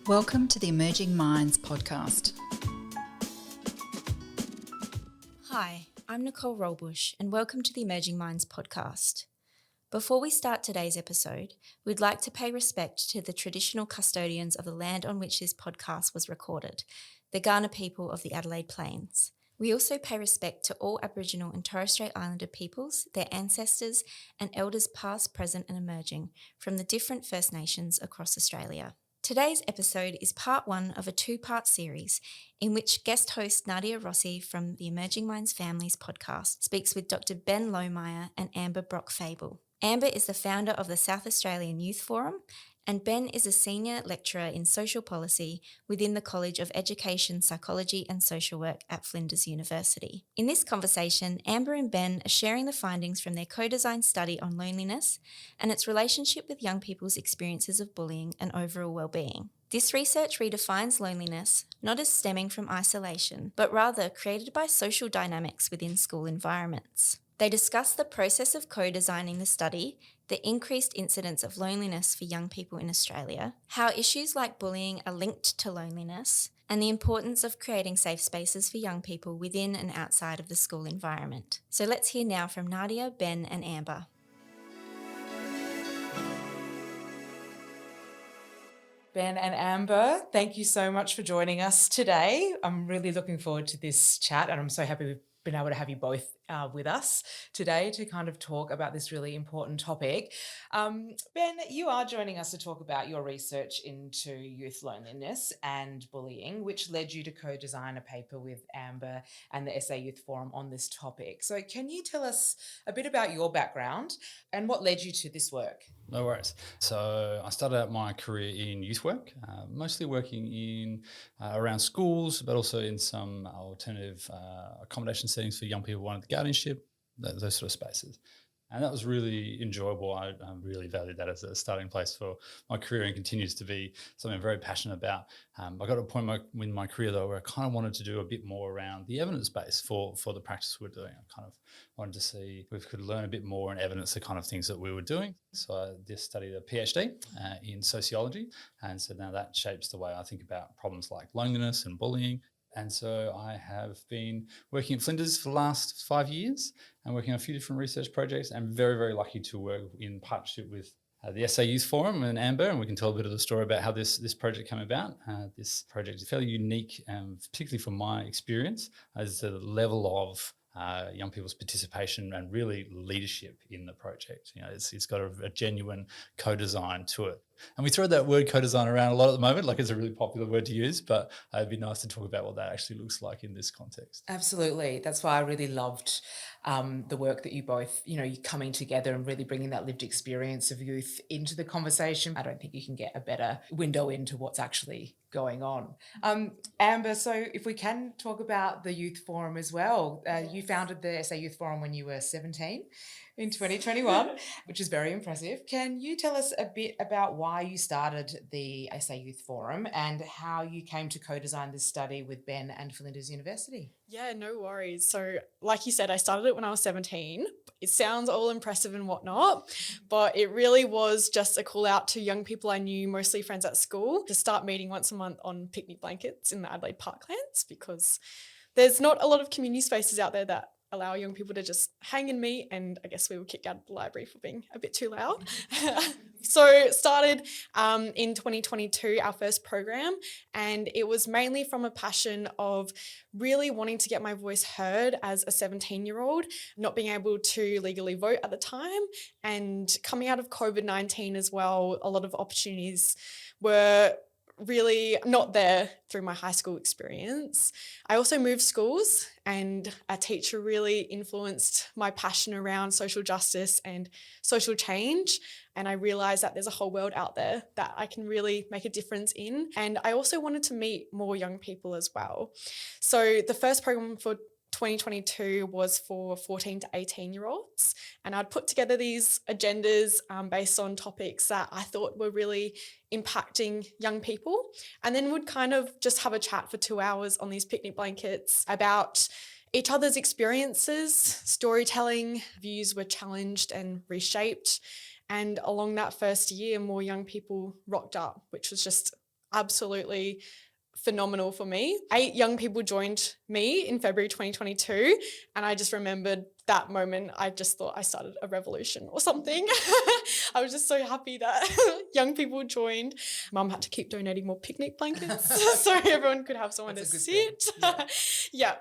Welcome to the Emerging Minds podcast. Hi, I'm Nicole Rollbush and welcome to the Emerging Minds podcast. Before we start today's episode, we'd like to pay respect to the traditional custodians of the land on which this podcast was recorded, the Kaurna people of the Adelaide Plains. We also pay respect to all Aboriginal and Torres Strait Islander peoples, their ancestors and elders past, present and emerging from the different First Nations across Australia. Today's episode is part one of a two-part series in which guest host Nadia Rossi from the Emerging Minds Families podcast speaks with Dr. Ben Lohmeyer and Amber Brock-Fable. Amber is the founder of the South Australian Youth Forum, and Ben is a senior lecturer in social policy within the College of Education, Psychology and Social Work at Flinders University. In this conversation, Amber and Ben are sharing the findings from their co-designed study on loneliness and its relationship with young people's experiences of bullying and overall well-being. This research redefines loneliness not as stemming from isolation, but rather created by social dynamics within school environments. They discuss the process of co-designing the study, the increased incidence of loneliness for young people in Australia, how issues like bullying are linked to loneliness, and the importance of creating safe spaces for young people within and outside of the school environment. So let's hear now from Nadia, Ben and Amber. Ben and Amber, thank you so much for joining us today. I'm really looking forward to this chat and I'm so happy we've been able to have you both with us today to kind of talk about this really important topic. Ben, you are joining us to talk about your research into youth loneliness and bullying, which led you to co-design a paper with Amber and the SA Youth Forum on this topic. So can you tell us a bit about your background and what led you to this work? No worries. So I started out my career in youth work, mostly working in around schools, but also in some alternative accommodation settings for young people wanting the guardianship, those sort of spaces. And that was really enjoyable. I really valued that as a starting place for my career and continues to be something I'm very passionate about. I got to a point in my career, though, where I kind of wanted to do a bit more around the evidence base for the practice we're doing. I kind of wanted to see if we could learn a bit more and evidence the kind of things that we were doing. So I just studied a PhD in sociology. And so now that shapes the way I think about problems like loneliness and bullying. And so I have been working at Flinders for the last 5 years and working on a few different research projects. I'm very, very lucky to work in partnership with the SA Youth Forum and Amber, and we can tell a bit of the story about how this project came about. This project is fairly unique, particularly from my experience, as the level of young people's participation and really leadership in the project. You know, it's got a genuine co-design to it. And we throw that word co-design around a lot at the moment, like it's a really popular word to use, but it'd be nice to talk about what that actually looks like in this context. Absolutely. That's why I really loved the work that you both, you coming together and really bringing that lived experience of youth into the conversation. I don't think you can get a better window into what's actually going on. Amber, so if we can talk about the Youth Forum as well. You founded the SA Youth Forum when you were 17 in 2021, which is very impressive. Can you tell us a bit about why you started the SA Youth Forum and how you came to co-design this study with Ben and Flinders University? Yeah, no worries. So like you said, I started it when I was 17. It sounds all impressive and whatnot, but it really was just a call out to young people I knew, mostly friends at school, to start meeting once a month on picnic blankets in the Adelaide parklands, because there's not a lot of community spaces out there that allow young people to just hang and meet, and I guess we were kicked out of the library for being a bit too loud. So started in 2022, our first program, and it was mainly from a passion of really wanting to get my voice heard as a 17-year-old, not being able to legally vote at the time, and coming out of COVID-19 as well, a lot of opportunities were really not there through my high school experience. I also moved schools, and a teacher really influenced my passion around social justice and social change. And I realized that there's a whole world out there that I can really make a difference in. And I also wanted to meet more young people as well. So the first program for 2022 was for 14 to 18-year-olds. And I'd put together these agendas based on topics that I thought were really impacting young people. And then would kind of just have a chat for 2 hours on these picnic blankets about each other's experiences, storytelling, views were challenged and reshaped. And along that first year, more young people rocked up, which was just absolutely phenomenal for me. 8 young people joined me in February 2022, and I just remembered that moment. I just thought I started a revolution or something. I was just so happy that young people joined. Mum had to keep donating more picnic blankets so everyone could have somewhere to sit. Yeah.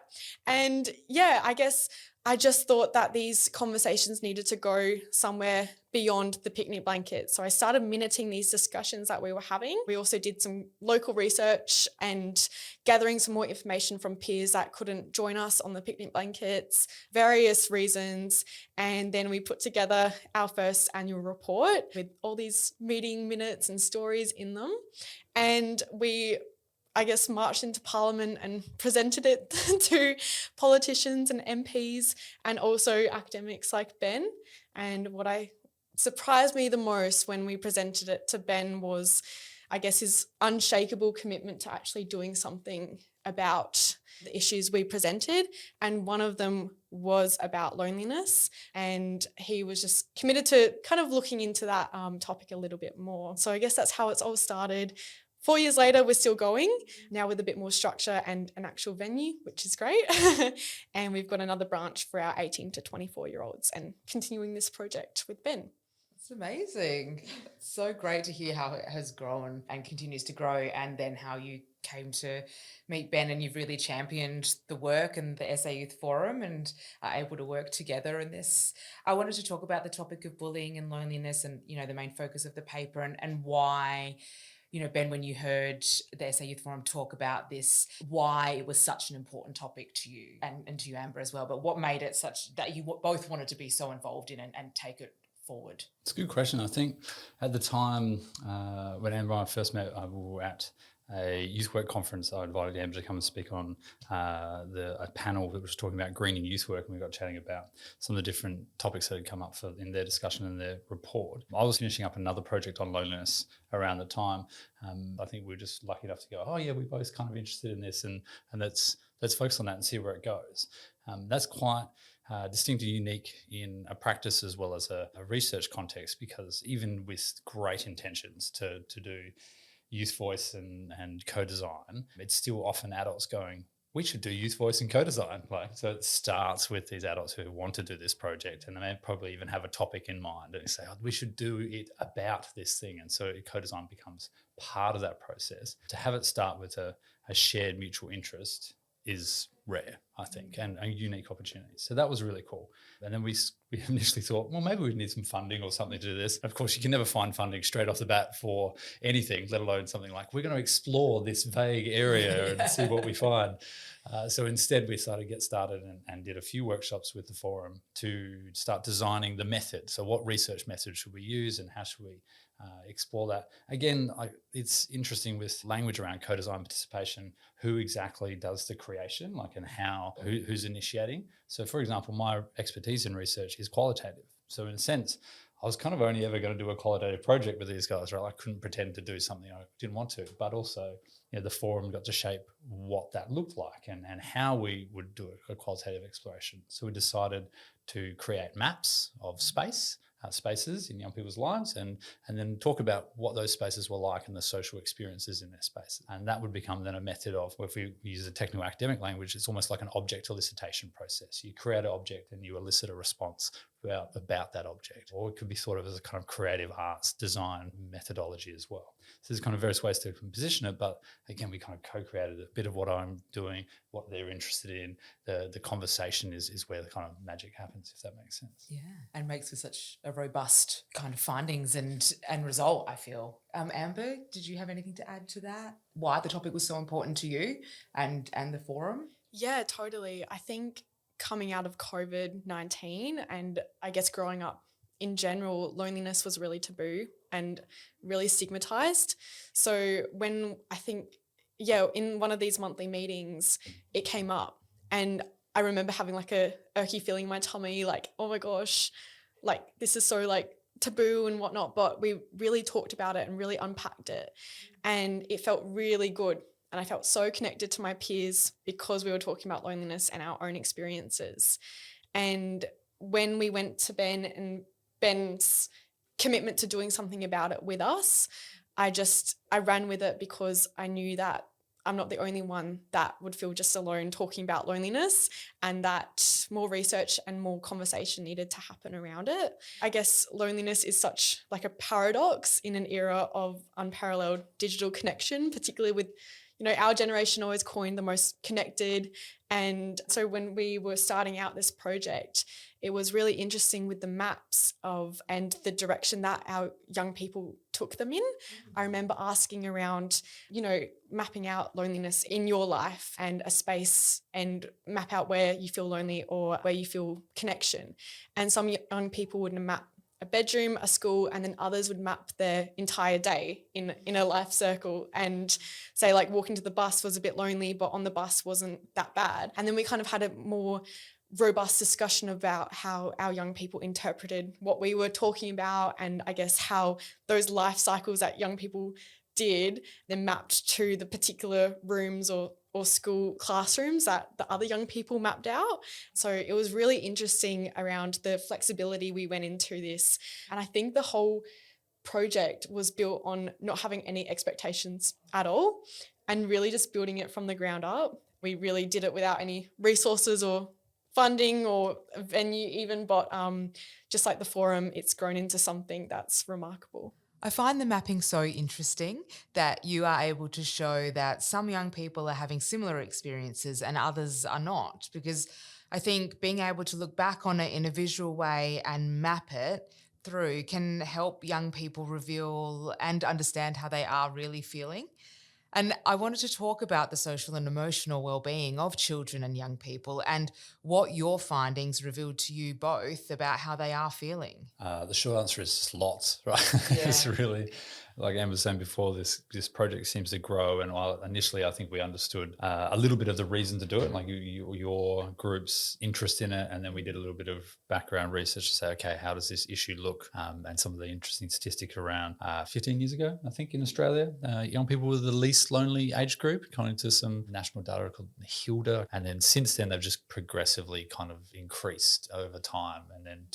And yeah, I guess I just thought that these conversations needed to go somewhere beyond the picnic blanket. So I started minuting these discussions that we were having. We also did some local research and gathering some more information from peers that couldn't join us on the picnic blankets, various reasons. And then we put together our first annual report with all these meeting minutes and stories in them. And we, I guess, marched into Parliament and presented it to politicians and MPs and also academics like Ben. And what surprised me the most when we presented it to Ben was, I guess, his unshakable commitment to actually doing something about the issues we presented. And one of them was about loneliness. And he was just committed to kind of looking into that topic a little bit more. So I guess that's how it's all started. 4 years later, we're still going, now with a bit more structure and an actual venue, which is great. And we've got another branch for our 18 to 24-year-olds and continuing this project with Ben. It's amazing. It's so great to hear how it has grown and continues to grow, and then how you came to meet Ben and you've really championed the work and the SA Youth Forum and are able to work together in this. I wanted to talk about the topic of bullying and loneliness and, the main focus of the paper and why, Ben, when you heard the SA Youth Forum talk about this, why it was such an important topic to you and to you, Amber, as well, but what made it such that you both wanted to be so involved in and take it forward? It's a good question. I think at the time when Amber and I first met, we were at a youth work conference. I invited Amber to come and speak on a panel that was talking about greening youth work, and we got chatting about some of the different topics that had come up in their discussion and their report. I was finishing up another project on loneliness around the time. I think we were just lucky enough to go, oh yeah, we're both kind of interested in this, and let's focus on that and see where it goes. That's quite distinct and unique in a practice as well as a research context, because even with great intentions to do youth voice and co-design, it's still often adults going, we should do youth voice and co-design. So it starts with these adults who want to do this project, and they may probably even have a topic in mind and say, oh, we should do it about this thing. And so co-design becomes part of that process. To have it start with a shared mutual interest is rare, I think, and a unique opportunity. So that was really cool. And then we initially thought, well, maybe we need some funding or something to do this. Of course, you can never find funding straight off the bat for anything, let alone something like, we're going to explore this vague area and see what we find. So instead, we get started and did a few workshops with the forum to start designing the method. So what research method should we use and how should we explore that? Again, it's interesting with language around co-design participation, who exactly does the creation, and how, who's initiating. So for example, my expertise in research is qualitative. So in a sense, I was kind of only ever going to do a qualitative project with these guys, right? I couldn't pretend to do something I didn't want to, but also, the forum got to shape what that looked like and how we would do a qualitative exploration. So we decided to create maps of spaces in young people's lives and then talk about what those spaces were like and the social experiences in their spaces. And that would become then a method of, if we use a technical academic language, it's almost like an object elicitation process. You create an object and you elicit a response about that object. Or it could be thought of as a kind of creative arts design methodology as well. So there's kind of various ways to position it, but again, we kind of co-created a bit of what I'm doing, what they're interested in. The conversation is where the kind of magic happens, if that makes sense. Yeah, and makes for such a robust kind of findings and result, I feel. Amber, did you have anything to add to that? Why the topic was so important to you and the forum? Yeah, totally. I think coming out of COVID-19 and I guess growing up in general, loneliness was really taboo and really stigmatized. So when in one of these monthly meetings, it came up and I remember having a irky feeling in my tummy, oh my gosh, this is so taboo and whatnot, but we really talked about it and really unpacked it and it felt really good. And I felt so connected to my peers because we were talking about loneliness and our own experiences. And when we went to Ben and Ben's commitment to doing something about it with us, I ran with it because I knew that I'm not the only one that would feel just alone talking about loneliness, and that more research and more conversation needed to happen around it. I guess loneliness is such like a paradox in an era of unparalleled digital connection, particularly with, our generation always coined the most connected. And so when we were starting out this project, it was really interesting with the maps and the direction that our young people took them in. I remember asking around, mapping out loneliness in your life and a space, and map out where you feel lonely or where you feel connection. And some young people would map a bedroom, a school, and then others would map their entire day in a life circle and say like walking to the bus was a bit lonely, but on the bus wasn't that bad. And then we kind of had a more robust discussion about how our young people interpreted what we were talking about, and I guess how those life cycles that young people did then mapped to the particular rooms or school classrooms that the other young people mapped out. So it was really interesting around the flexibility we went into this. And I think the whole project was built on not having any expectations at all and really just building it from the ground up. We really did it without any resources or funding or venue even, but just like the forum, it's grown into something that's remarkable. I find the mapping so interesting that you are able to show that some young people are having similar experiences and others are not, because I think being able to look back on it in a visual way and map it through can help young people reveal and understand how they are really feeling. And I wanted to talk about the social and emotional well-being of children and young people and what your findings revealed to you both about how they are feeling. The short answer is just lots, right? Yeah. It's really, like Amber was saying before, this project seems to grow. And while initially I think we understood a little bit of the reason to do it, like your group's interest in it, and then we did a little bit of background research to say, okay, how does this issue look? And some of the interesting statistics around 15 years ago, I think in Australia, young people were the least lonely age group, according to some national data called HILDA. And then since then, they've just progressively kind of increased over time. And then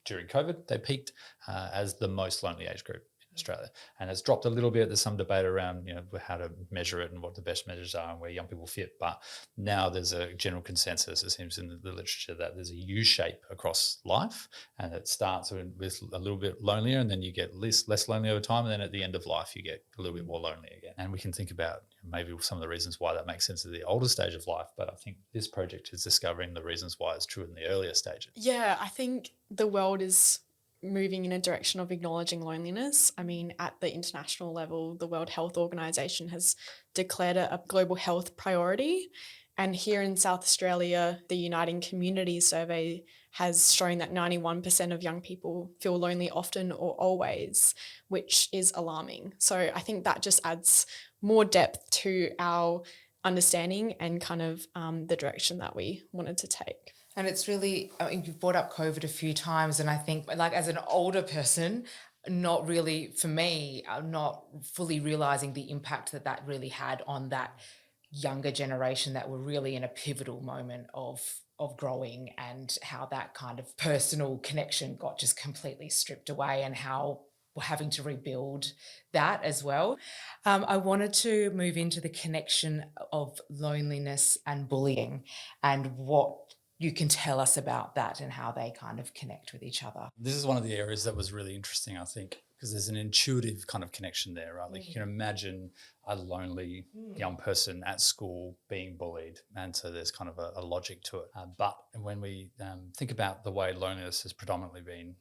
during COVID, they peaked as the most lonely age group in Australia. And it's dropped a little bit. There's some debate around, how to measure it and what the best measures are and where young people fit. But now there's a general consensus, it seems, in the literature that there's a U shape across life, and it starts with a little bit lonelier, and then you get less lonely over time. And then at the end of life, you get a little bit more lonely again. And we can think about maybe some of the reasons why that makes sense at the older stage of life. But I think this project is discovering the reasons why it's true in the earlier stages. Yeah, I think the world is moving in a direction of acknowledging loneliness. I mean, at the international level, the World Health Organization has declared it a global health priority. And here in South Australia, the Uniting Communities survey has shown that 91% of young people feel lonely often or always, which is alarming. So I think that just adds more depth to our understanding and kind of the direction that we wanted to take. And it's really, you've brought up COVID a few times, and I think like as an older person, not really, for me, not fully realising the impact that really had on that younger generation that were really in a pivotal moment of growing, and how that kind of personal connection got just completely stripped away, and how we're having to rebuild that as well. I wanted to move into the connection of loneliness and bullying, and what you can tell us about that and how they kind of connect with each other. This is one of the areas that was really interesting, I think, because there's an intuitive kind of connection there, right? Like you can imagine a lonely young person at school being bullied. And so there's kind of a logic to it. But when we think about the way loneliness has predominantly been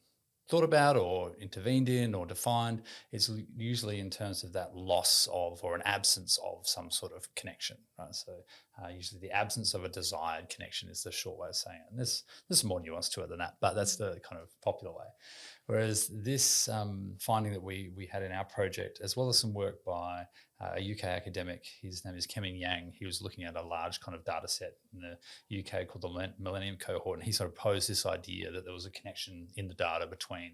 thought about or intervened in or defined, it's usually in terms of that loss of or an absence of some sort of connection, right? So usually the absence of a desired connection is the short way of saying it. And there's more nuance to it than that, but that's the kind of popular way. Whereas this finding that we had in our project, as well as some work by a UK academic, his name is Kemming Yang, he was looking at a large kind of data set in the UK called the Millennium Cohort, and he sort of posed this idea that there was a connection in the data between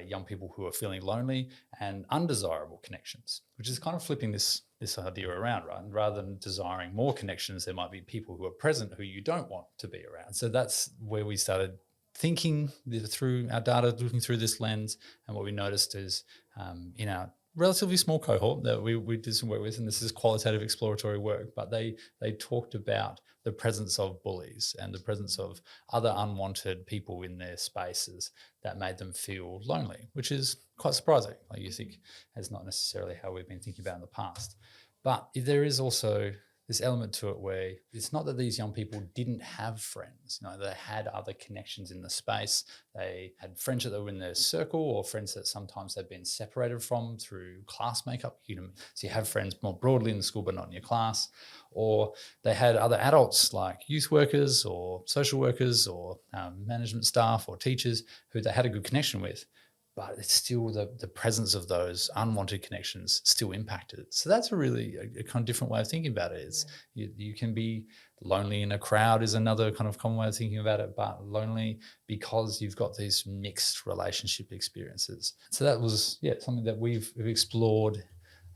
young people who are feeling lonely and undesirable connections, which is kind of flipping this idea around, right? And rather than desiring more connections, there might be people who are present who you don't want to be around. So that's where we started thinking through our data, looking through this lens, and what we noticed is in our relatively small cohort that we did some work with, and this is qualitative exploratory work, but they talked about the presence of bullies and the presence of other unwanted people in their spaces that made them feel lonely, which is quite surprising. Like, you think it's not necessarily how we've been thinking about in the past. But there is also this element to it where it's not that these young people didn't have friends. They had other connections in the space. They had friends that were in their circle, or friends that sometimes they've been separated from through class makeup. So you have friends more broadly in the school, but not in your class. Or they had other adults like youth workers or social workers or management staff or teachers who they had a good connection with. But it's still the presence of those unwanted connections still impacted it. So that's a really a kind of different way of thinking about it. Is you can be lonely in a crowd is another kind of common way of thinking about it, but lonely because you've got these mixed relationship experiences. So that was something that we've explored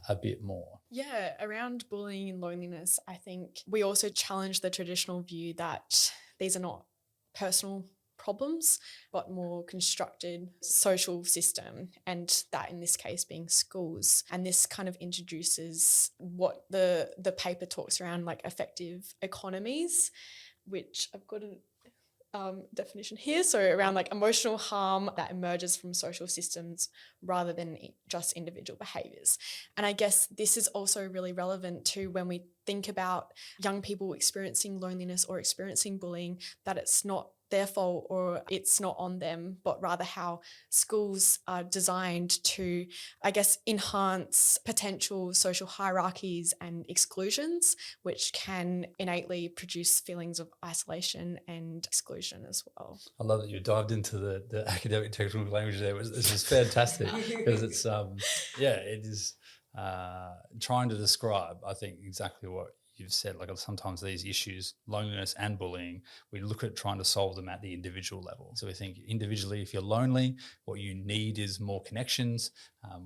a bit more. Yeah, around bullying and loneliness, I think we also challenge the traditional view that these are not personal problems, but more constructed social system, and that in this case being schools. And this kind of introduces what the paper talks around, like effective economies, which I've got a definition here. So around like emotional harm that emerges from social systems rather than just individual behaviours. And I guess this is also really relevant to when we think about young people experiencing loneliness or experiencing bullying, that it's not their fault or it's not on them, but rather how schools are designed to, I guess, enhance potential social hierarchies and exclusions, which can innately produce feelings of isolation and exclusion as well. I love that you dived into the academic technical language there. This is fantastic because it's it is trying to describe, I think, exactly what you've said. Like, sometimes these issues, loneliness and bullying, we look at trying to solve them at the individual level. So we think individually, if you're lonely, what you need is more connections.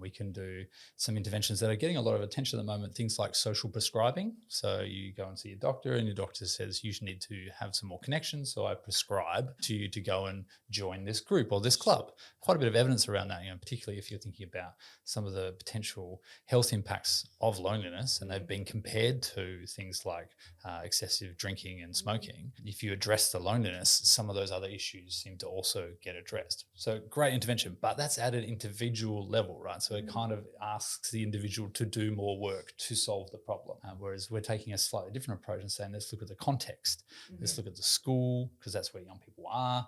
We can do some interventions that are getting a lot of attention at the moment, things like social prescribing. So you go and see your doctor and your doctor says you need to have some more connections. So I prescribe to you to go and join this group or this club. Quite a bit of evidence around that, particularly if you're thinking about some of the potential health impacts of loneliness, and they've been compared to things like excessive drinking and smoking. If you address the loneliness, some of those other issues seem to also get addressed. So great intervention, but that's at an individual level, right? So it kind of asks the individual to do more work to solve the problem. Whereas we're taking a slightly different approach and saying, let's look at the context. Let's look at the school, because that's where young people are.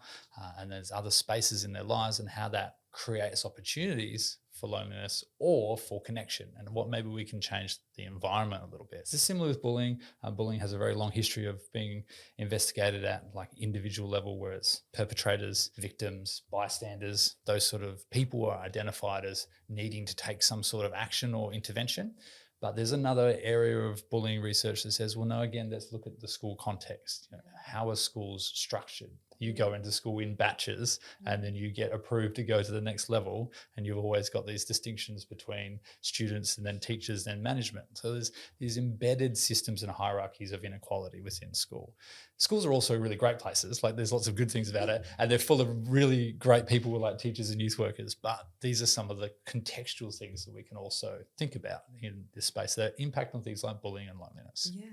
And there's other spaces in their lives and how that creates opportunities for loneliness or for connection, and what maybe we can change the environment a little bit. It's similar with bullying. Bullying has a very long history of being investigated at like individual level, where it's perpetrators, victims, bystanders, those sort of people are identified as needing to take some sort of action or intervention. But there's another area of bullying research that says, well, no, again, let's look at the school context. How are schools structured? You go into school in batches and then you get approved to go to the next level, and you've always got these distinctions between students and then teachers and management. So there's these embedded systems and hierarchies of inequality within school. Schools are also really great places. Like, there's lots of good things about it, and they're full of really great people like teachers and youth workers. But these are some of the contextual things that we can also think about in this space that impact on things like bullying and loneliness. Yeah.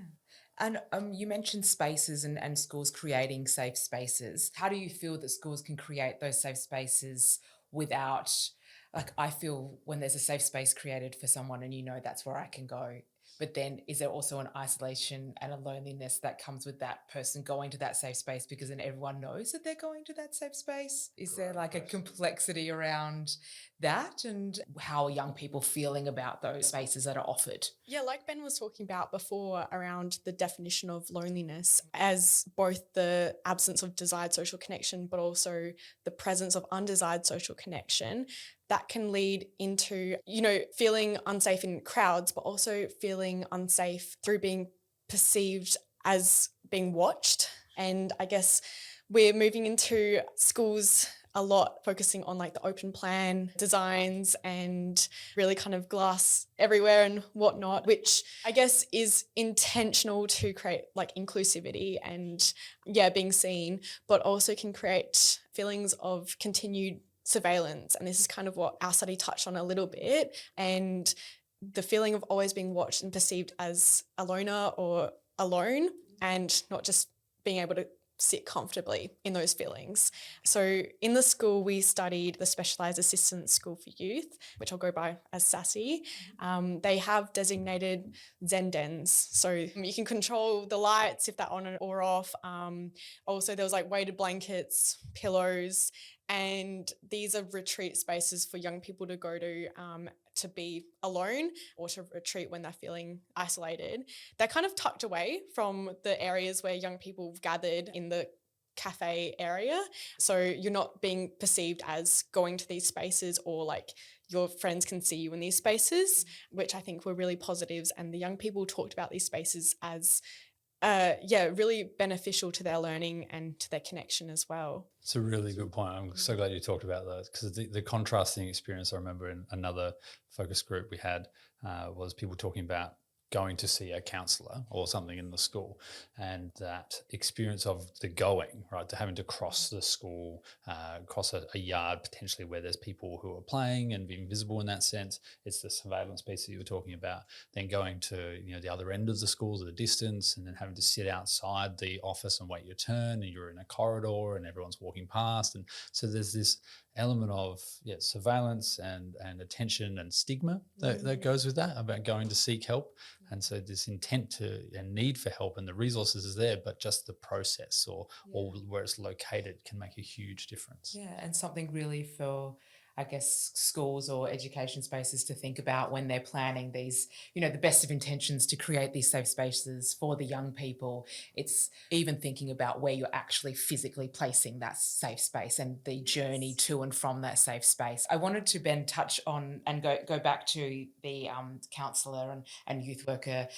And you mentioned spaces and schools creating safe spaces. How do you feel that schools can create those safe spaces without, like, I feel when there's a safe space created for someone and that's where I can go, but then is there also an isolation and a loneliness that comes with that person going to that safe space, because then everyone knows that they're going to that safe space? Is there like a complexity around that, and how are young people feeling about those spaces that are offered? Yeah, like Ben was talking about before around the definition of loneliness as both the absence of desired social connection, but also the presence of undesired social connection. That can lead into, feeling unsafe in crowds, but also feeling unsafe through being perceived as being watched. And I guess we're moving into schools a lot, focusing on like the open plan designs and really kind of glass everywhere and whatnot, which I guess is intentional to create like inclusivity and being seen, but also can create feelings of continued surveillance, and this is kind of what our study touched on a little bit, and the feeling of always being watched and perceived as a loner or alone, and not just being able to sit comfortably in those feelings. So in the school, we studied the Specialised Assistance School for Youth, which I'll go by as SASSY. They have designated Zen dens, so you can control the lights if they're on or off. Also, there was like weighted blankets, pillows, and these are retreat spaces for young people to go to be alone or to retreat when they're feeling isolated. They're kind of tucked away from the areas where young people gathered in the cafe area. So you're not being perceived as going to these spaces, or like your friends can see you in these spaces, which I think were really positives. And the young people talked about these spaces as really beneficial to their learning and to their connection as well. It's a really good point. I'm so glad you talked about those, because the contrasting experience I remember in another focus group we had was people talking about going to see a counsellor or something in the school, and that experience of the going, right, to having to cross the school, cross a yard potentially where there's people who are playing and being visible in that sense. It's the surveillance piece that you were talking about. Then going to the other end of the schools at a distance, and then having to sit outside the office and wait your turn, and you're in a corridor and everyone's walking past, and so there's this element of surveillance and attention and stigma that goes with that, about going to seek help. And so this intent to and need for help, and the resources is there, but just the process or where it's located can make a huge difference. Yeah, and something really for, I guess, schools or education spaces to think about when they're planning these, the best of intentions to create these safe spaces for the young people. It's even thinking about where you're actually physically placing that safe space and the journey to and from that safe space. I wanted to, Ben, touch on and go back to the counsellor and youth worker,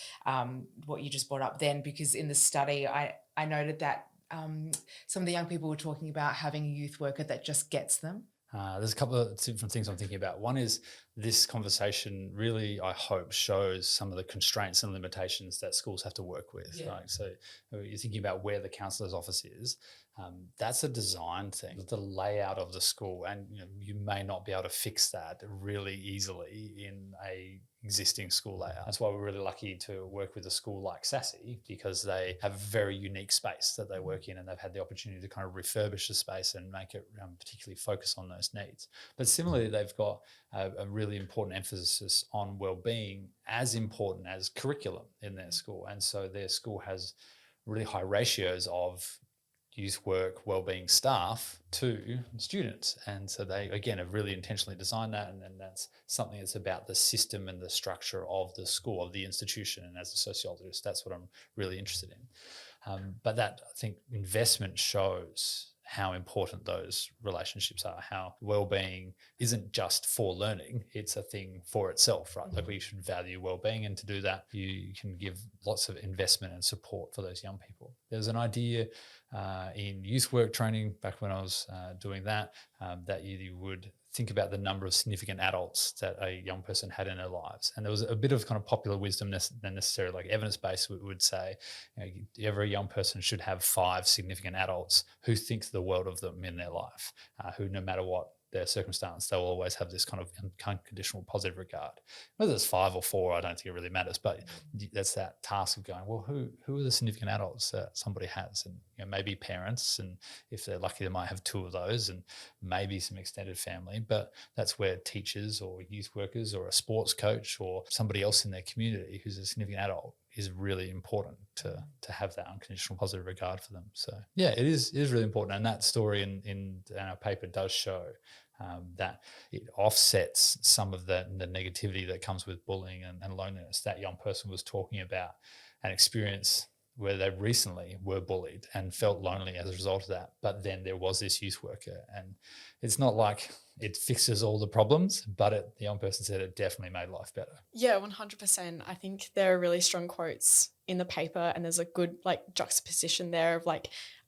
what you just brought up then, because in the study I noted that some of the young people were talking about having a youth worker that just gets them. There's a couple of different things I'm thinking about. One is this conversation really, I hope, shows some of the constraints and limitations that schools have to work with. Yeah. Right? So you're thinking about where the counsellor's office is. That's a design thing, the layout of the school, and you may not be able to fix that really easily in a existing school layout. That's why we're really lucky to work with a school like SASSY, because they have a very unique space that they work in, and they've had the opportunity to kind of refurbish the space and make it particularly focus on those needs. But similarly, they've got a really important emphasis on well-being, as important as curriculum in their school. And so their school has really high ratios of youth work wellbeing staff to students, and so they again have really intentionally designed that, and then that's something that's about the system and the structure of the school, of the institution. And as a sociologist, that's what I'm really interested in. But that, I think, investment shows how important those relationships are, how wellbeing isn't just for learning, it's a thing for itself, right? Like we should value wellbeing, and to do that, you can give lots of investment and support for those young people. There's an idea in youth work training back when I was doing that, that you would think about the number of significant adults that a young person had in their lives. And there was a bit of kind of popular wisdom, than necessarily like evidence-based, would say, every young person should have 5 significant adults who think the world of them in their life, who no matter what their circumstance, they'll always have this kind of unconditional positive regard. Whether it's 5 or 4, I don't think it really matters, but that's that task of going, well, who are the significant adults that somebody has? And maybe parents, and if they're lucky, they might have 2 of those, and maybe some extended family. But that's where teachers or youth workers or a sports coach or somebody else in their community who's a significant adult is really important to have that unconditional positive regard for them. So yeah, it is really important. And that story in our paper does show that it offsets some of the negativity that comes with bullying and loneliness. That young person was talking about an experience where they recently were bullied and felt lonely as a result of that. But then there was this youth worker, and it's not like it fixes all the problems, but the young person said it definitely made life better. Yeah, 100%. I think there are really strong quotes in the paper, and there's a good juxtaposition there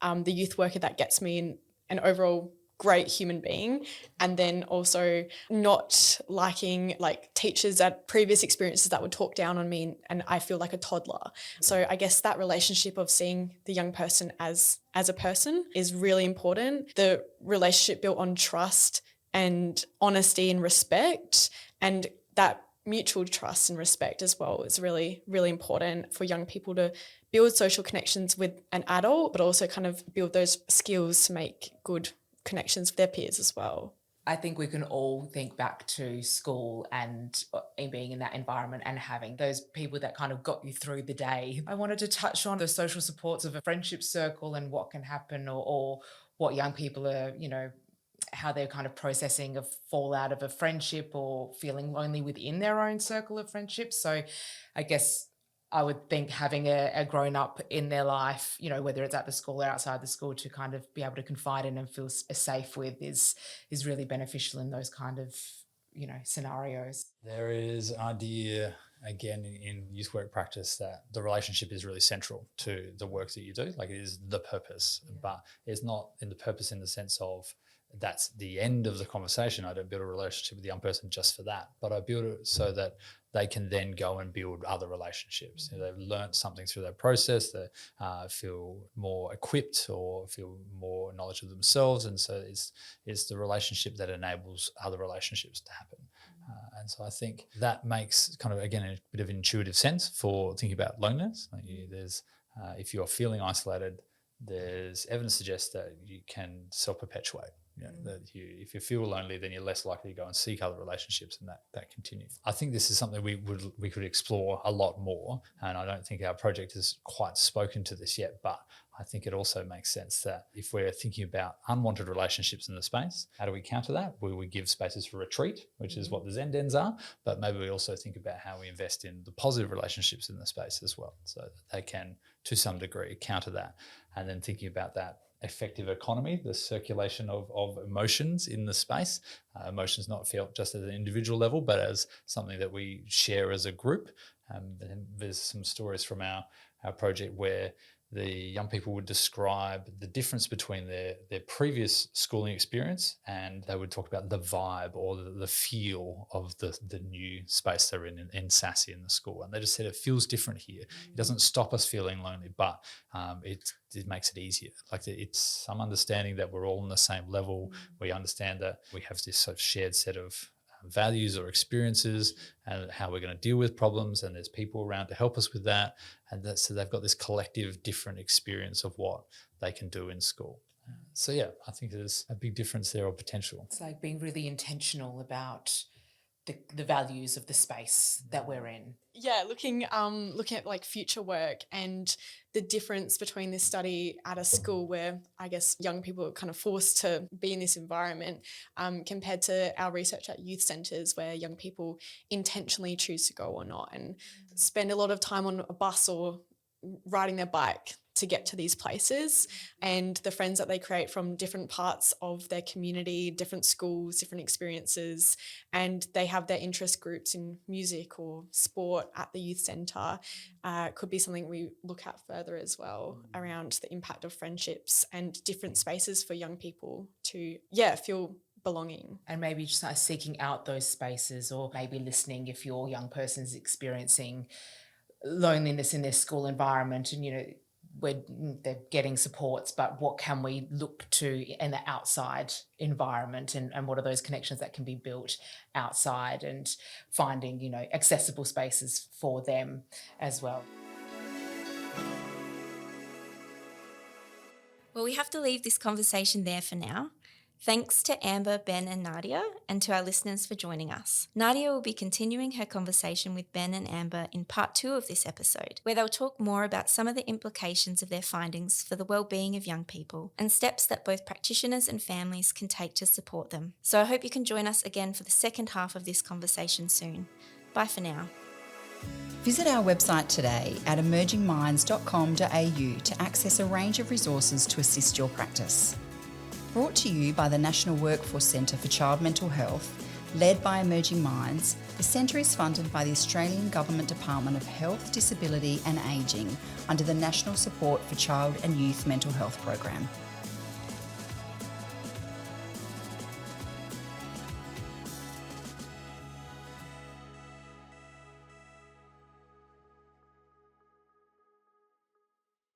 of the youth worker that gets me in an overall great human being, and then also not liking teachers at previous experiences that would talk down on me and I feel like a toddler. So I guess that relationship of seeing the young person as a person is really important. The relationship built on trust and honesty and respect, and that mutual trust and respect as well is really, really important for young people to build social connections with an adult, but also kind of build those skills to make good connections with their peers as well. I think we can all think back to school and being in that environment and having those people that kind of got you through the day. I wanted to touch on the social supports of a friendship circle and what can happen, or what young people are, how they're kind of processing a fallout of a friendship or feeling lonely within their own circle of friendships. So I guess I would think having a grown-up in their life, whether it's at the school or outside the school, to kind of be able to confide in and feel safe with is really beneficial in those kind of, scenarios. There is an idea, again, in youth work practice that the relationship is really central to the work that you do. Like, it is the purpose, but it's not in the purpose in the sense of that's the end of the conversation. I don't build a relationship with the young person just for that, but I build it so that they can then go and build other relationships. They've learned something through that process. They feel more equipped or feel more knowledge of themselves. And so it's the relationship that enables other relationships to happen. And so I think that makes kind of, again, a bit of intuitive sense for thinking about loneliness. There's if you're feeling isolated, there's evidence suggests that you can self-perpetuate. That if you feel lonely, then you're less likely to go and seek other relationships, and that continues. I think this is something we could explore a lot more, and I don't think our project has quite spoken to this yet, but I think it also makes sense that if we're thinking about unwanted relationships in the space, how do we counter that? We give spaces for retreat, which is what the Zen dens are, but maybe we also think about how we invest in the positive relationships in the space as well, so that they can, to some degree, counter that. And then thinking about that effective economy, the circulation of emotions in the space, emotions not felt just at an individual level, but as something that we share as a group. And there's some stories from our project where the young people would describe the difference between their previous schooling experience, and they would talk about the vibe or the feel of the new space they're in SASI in the school. And they just said it feels different here. It doesn't stop us feeling lonely, but it makes it easier. Like, it's some understanding that we're all on the same level. We understand that we have this sort of shared set of values or experiences and how we're going to deal with problems, and there's people around to help us with that, and so they've got this collective different experience of what they can do in school. So yeah, I think there's a big difference there, or potential. It's like being really intentional about the values of the space that we're in. Yeah, looking at like future work and the difference between this study at a school where I guess young people are kind of forced to be in this environment, compared to our research at youth centres where young people intentionally choose to go or not and spend a lot of time on a bus or riding their bike to get to these places, and the friends that they create from different parts of their community, different schools, different experiences, and they have their interest groups in music or sport at the youth centre, could be something we look at further as well, around the impact of friendships and different spaces for young people to feel belonging. And maybe just seeking out those spaces, or maybe listening if your young person's experiencing loneliness in their school environment, and where they're getting supports, but what can we look to in the outside environment, and what are those connections that can be built outside, and finding, accessible spaces for them as well. Well, we have to leave this conversation there for now. Thanks to Amber, Ben and Nadia, and to our listeners for joining us. Nadia will be continuing her conversation with Ben and Amber in part 2 of this episode, where they'll talk more about some of the implications of their findings for the well-being of young people and steps that both practitioners and families can take to support them. So I hope you can join us again for the second half of this conversation soon. Bye for now. Visit our website today at emergingminds.com.au to access a range of resources to assist your practice. Brought to you by the National Workforce Centre for Child Mental Health, led by Emerging Minds, the centre is funded by the Australian Government Department of Health, Disability and Ageing under the National Support for Child and Youth Mental Health Program.